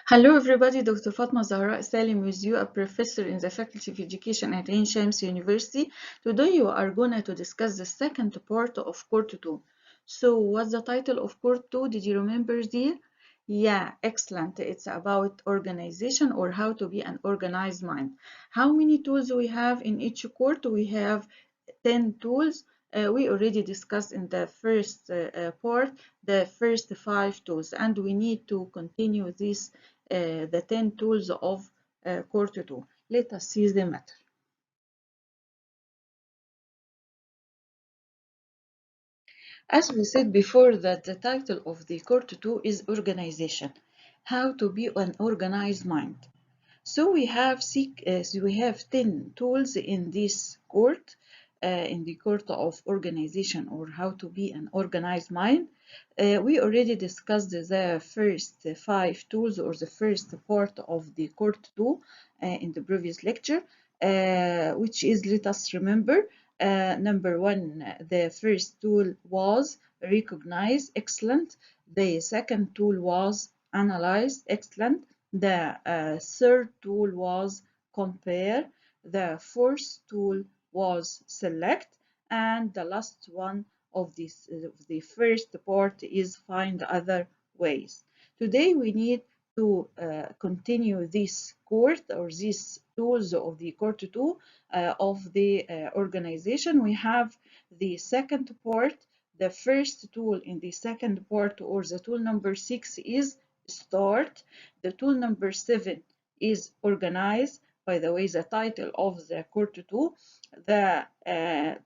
Hello everybody, Dr. Fatma Zahra Salim with you, a professor in the Faculty of Education at Ain Shams University. Today we are going to discuss the second part of cort2. So what's the title of cort2? Did you remember dear? Yeah, excellent. It's about organization or how to be an organized mind. How many tools we have in each cort? We have 10 tools. We already discussed in the first part the first 5 tools, and we need to continue this the 10 tools of cort2. Let us see the matter. As we said before, that the title of the cort2 is organization, how to be an organized mind. So we have 10 tools in this court, in the court of organization or how to be an organized mind. We already discussed the first 5 tools or the first part of the cort2 in the previous lecture, which is, let us remember, number one, the first tool was recognize, excellent. The second tool was analyze, excellent. The third tool was compare. The fourth tool was select. And the last one of this, the first part is find other ways. Today we need to continue this course or these tools of the cort2 of the organization. We have the second part. The first tool in the second part or the tool number 6 is start. The tool number 7 is organize. By the way, the title of the cort2. The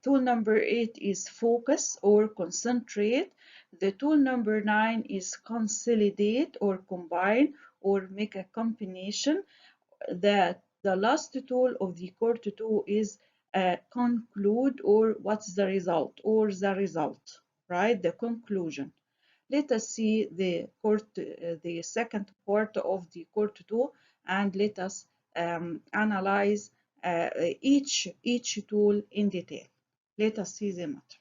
tool number 8 is focus or concentrate. The tool number 9 is consolidate or combine or make a combination. The last tool of the cort2 is conclude or what's the result or the result, right? The conclusion. Let us see the second part of the cort2, and let us analyze each tool in detail. Let us see the matter.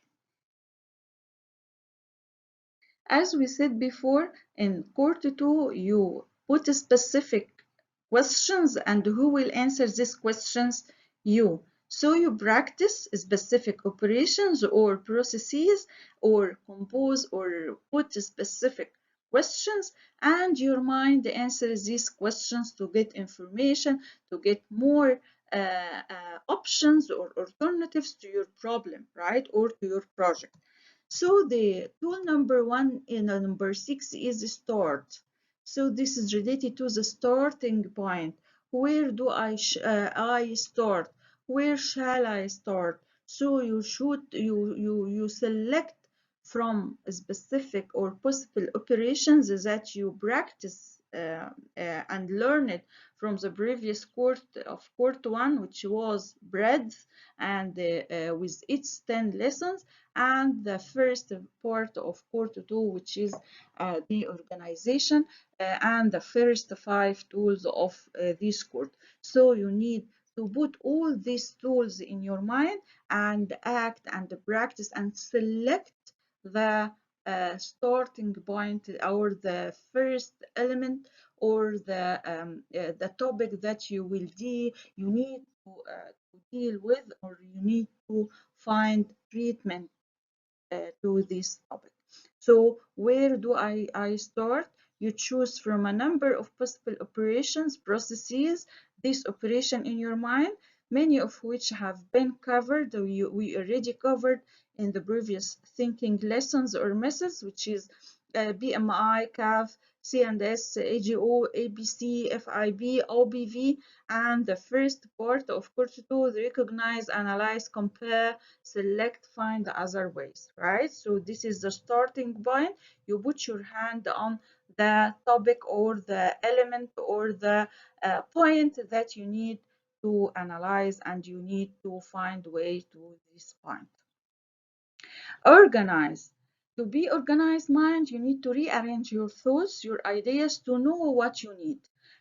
As we said before, in cort2, you put specific questions, and who will answer these questions? You. So you practice specific operations or processes or compose or put specific questions, and your mind answers these questions to get information, to get more options or alternatives to your problem, right? Or to your project. So the tool number one in number 6 is start. So this is related to the starting point. Where do I start? Where shall I start? So you select from specific or possible operations that you practice and learn it from the previous course of cort1, which was breadth and with its 10 lessons, and the first part of cort2, which is the organization and the first 5 tools of this course. So you need to put all these tools in your mind and act and practice and select the starting point or the first element or the topic that you need to deal with, or you need to find treatment to this topic. So where do I start? You choose from a number of possible operations, processes, this operation in your mind, many of which have been covered, we already covered in the previous thinking lessons or methods, which is BMI, CAF, C&S, AGO, ABC, FIB, OBV, and the first part of cort2, recognize, analyze, compare, select, find other ways, right? So this is the starting point. You put your hand on the topic or the element or the point that you need to analyze, and you need to find way to this point. Organize. To be organized mind, you need to rearrange your thoughts, your ideas, to know what you need,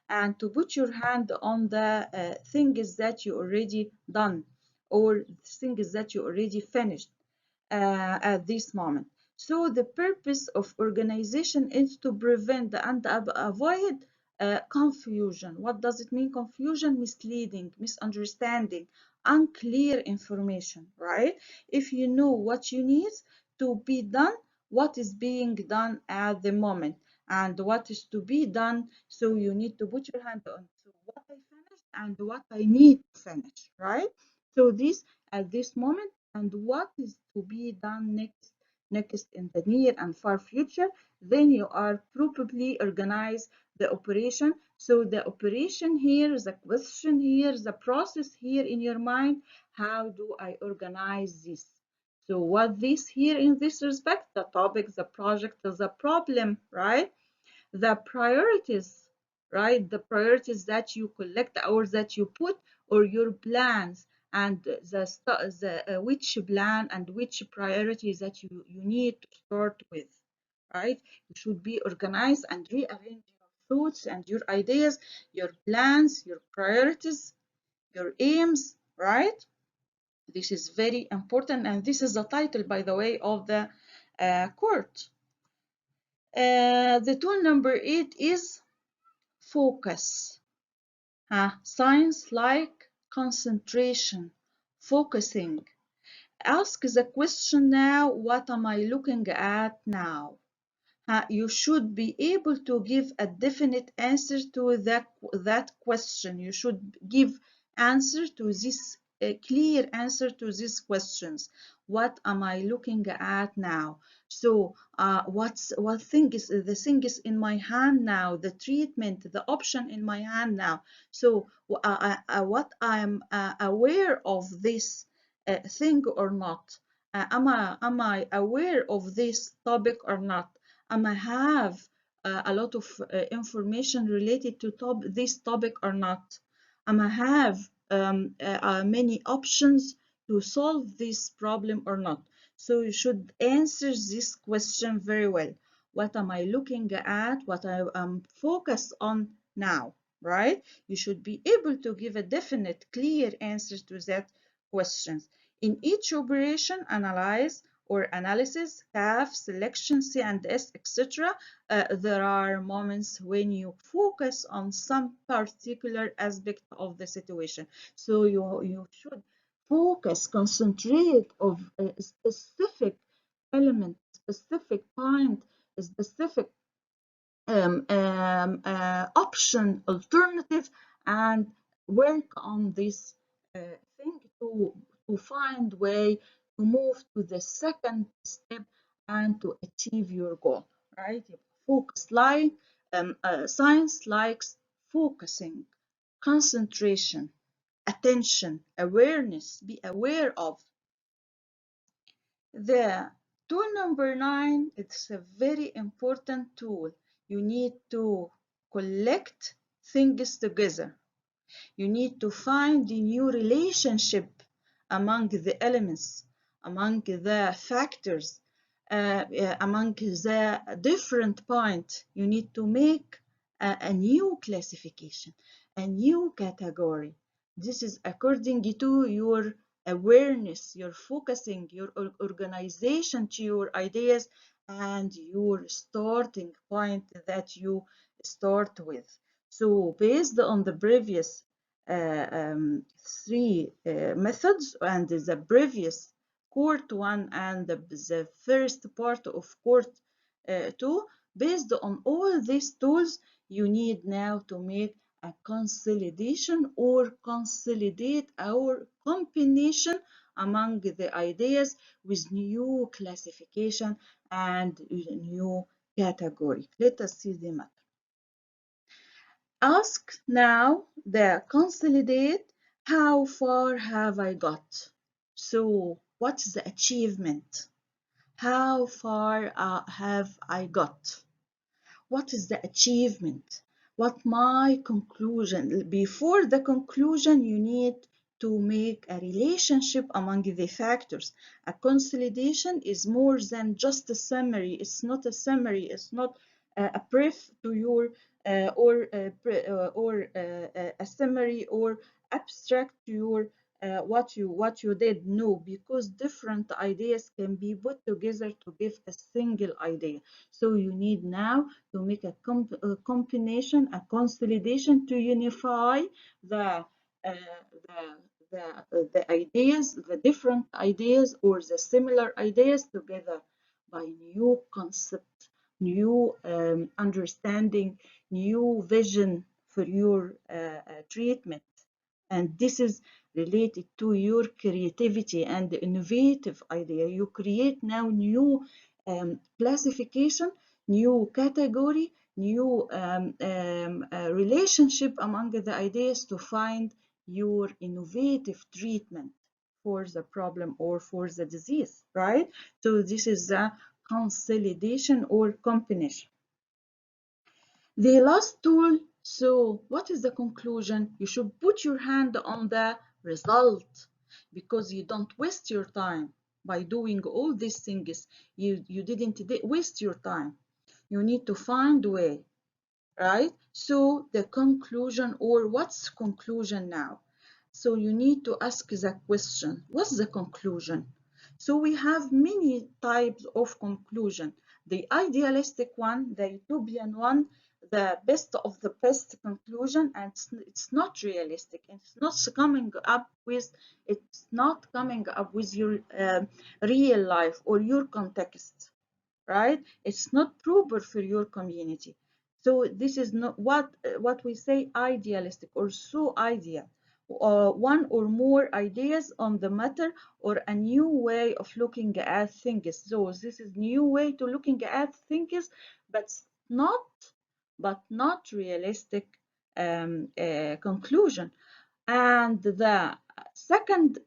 and to put your hand on the things that you already done or things that you already finished at this moment. So the purpose of organization is to prevent and avoid Confusion. What does it mean? Confusion, misleading, misunderstanding, unclear information, right? If you know what you need to be done, what is being done at the moment, and what is to be done, so you need to put your hand on to what I finished and what I need to finish, right? So this at this moment and what is to be done next in the near and far future, then you are probably organize the operation. So the operation here, the question here, the process here in your mind, how do I organize this? So what this here in this respect, the topic, the project, the problem, right? The priorities, right? The priorities that you collect or that you put, or your plans, and the which plan and which priorities that you need to start with, right? You should be organized and rearrange your thoughts and your ideas, your plans, your priorities, your aims, right? This is very important, and this is the title, by the way, of the court. The tool number 8 is focus. Signs like concentration, focusing. Ask the question now, what am I looking at now? You should be able to give a definite answer to that question. You should give answer to this, a clear answer to these questions. What am I looking at now? So what thing is the thing is in my hand now, the treatment, the option in my hand now. So what I'm aware of this thing or not? Am I aware of this topic or not? I have a lot of information related to this topic or not? I have many options to solve this problem or not? So you should answer this question very well. What am I looking at? What I am focused on now, right? You should be able to give a definite, clear answer to that questions. In each operation, analyze or analysis, CAF, selection, C and S, etc. There are moments when you focus on some particular aspect of the situation. So you should focus, concentrate of a specific element, specific point, a specific option, alternative, and work on this thing to find way to move to the second step and to achieve your goal, right? Focus like science likes focusing, concentration, attention, awareness, be aware of. The tool number 9, it's a very important tool. You need to collect things together. You need to find a new relationship among the elements, among the factors, among the different points. You need to make a new classification, a new category. This is according to your awareness, your focusing, your organization to your ideas, and your starting point that you start with. So based on the previous three methods and the previous cort1 and the first part of cort2, based on all these tools, you need now to make a consolidation or consolidate our combination among the ideas with new classification and new category. Let us see the method. Ask now the consolidate, how far have I got? So what's the achievement? How far have I got? What is the achievement? What my conclusion? Before the conclusion, you need to make a relationship among the factors. A consolidation is more than just a summary. It's not a summary. It's not a brief to your or a summary or abstract to your what you did. No, because different ideas can be put together to give a single idea. So you need now to make a combination, a consolidation to unify the the ideas, the different ideas or the similar ideas together by new concept, new understanding, new vision for your treatment. And this is related to your creativity and innovative idea. You create now new classification, new category, new relationship among the ideas to find your innovative treatment for the problem or for the disease, right? So this is the consolidation or combination. The last tool, so what is the conclusion? You should put your hand on the result because you don't waste your time by doing all these things. You didn't waste your time. You need to find a way, right? So the conclusion, or what's conclusion now? So you need to ask the question, what's the conclusion? So we have many types of conclusion. The idealistic one, the utopian one, the best of the best conclusion, and it's not realistic. It's not coming up with your real life or your context, right? It's not proper for your community. So this is not what we say idealistic or so ideal. One or more ideas on the matter or a new way of looking at things. So this is new way to looking at things, but not not realistic conclusion. And the second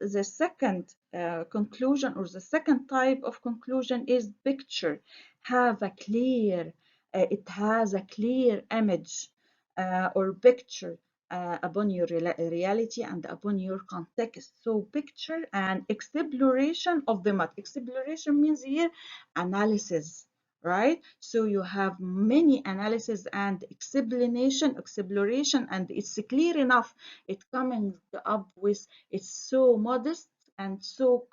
conclusion or the second type of conclusion is picture. Have a clear, it has a clear image or picture upon your reality and upon your context. So picture and exploration of the matter. Exploration means here analysis, right? So you have many analysis and exploration, and it's clear enough. It coming up with, it's so modest and so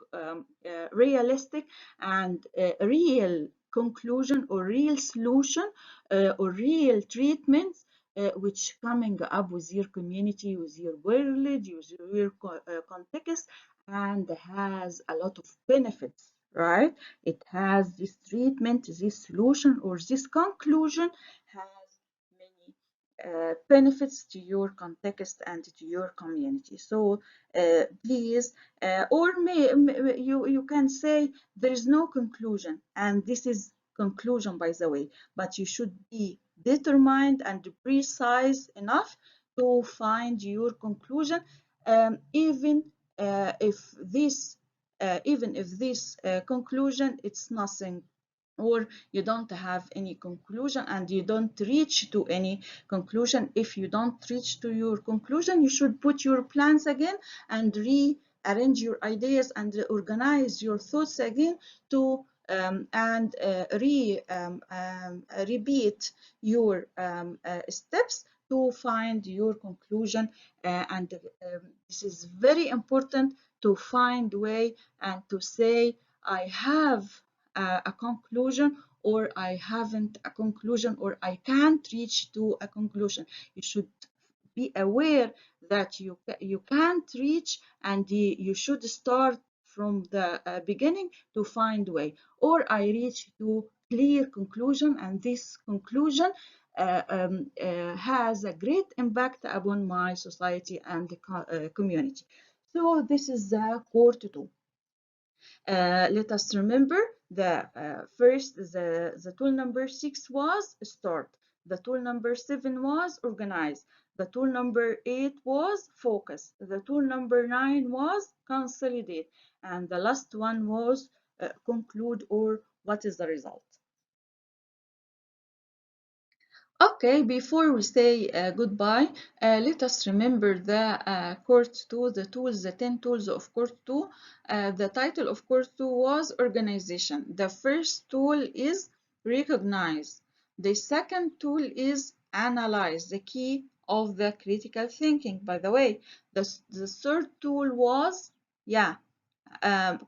realistic and real conclusion or real solution or real treatments which coming up with your community, with your world, with your context, and has a lot of benefits, right? It has this treatment, this solution, or this conclusion has many benefits to your context and to your community. So please, you can say there is no conclusion, and this is conclusion, by the way, but you should be determined and precise enough to find your conclusion, even if this conclusion it's nothing, or you don't have any conclusion and you don't reach to any conclusion. If you don't reach to your conclusion, you should put your plans again and rearrange your ideas and organize your thoughts again to repeat your steps to find your conclusion. And this is very important to find way and to say, I have a conclusion, or I haven't a conclusion, or I can't reach to a conclusion. You should be aware that you can't reach, and you should start from the beginning to find way, or I reach to clear conclusion, and this conclusion has a great impact upon my society and the community. So this is the cort2. Let us remember the tool number 6 was start. The tool number 7 was organize. The tool number 8 was focus. The tool number 9 was consolidate. And the last one was conclude, or what is the result. Okay, before we say goodbye, let us remember the cort2, the tools, the 10 tools of cort2. The title of cort2 was organization. The first tool is recognize. The second tool is analyze, the key of the critical thinking. By the way, the third tool was, yeah,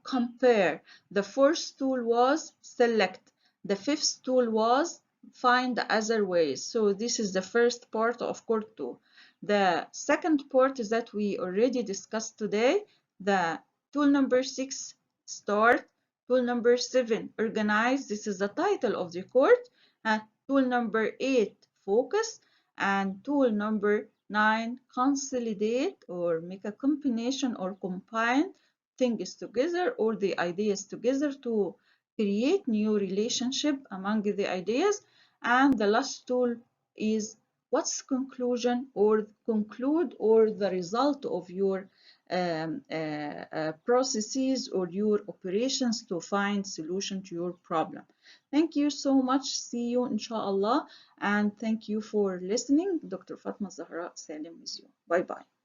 compare. The fourth tool was select. The fifth tool was find other ways. So this is the first part of cort2. The second part is that we already discussed today. The tool number 6, start. Tool number 7, organize. This is the title of the course. Tool number 8, focus. And tool number 9, consolidate, or make a combination or combine things together or the ideas together to create new relationship among the ideas. And the last tool is what's conclusion or conclude or the result of your processes or your operations to find solution to your problem. Thank you so much. See you inshallah, and thank you for listening. Dr. Fatma Zahra Salim with you. Bye bye.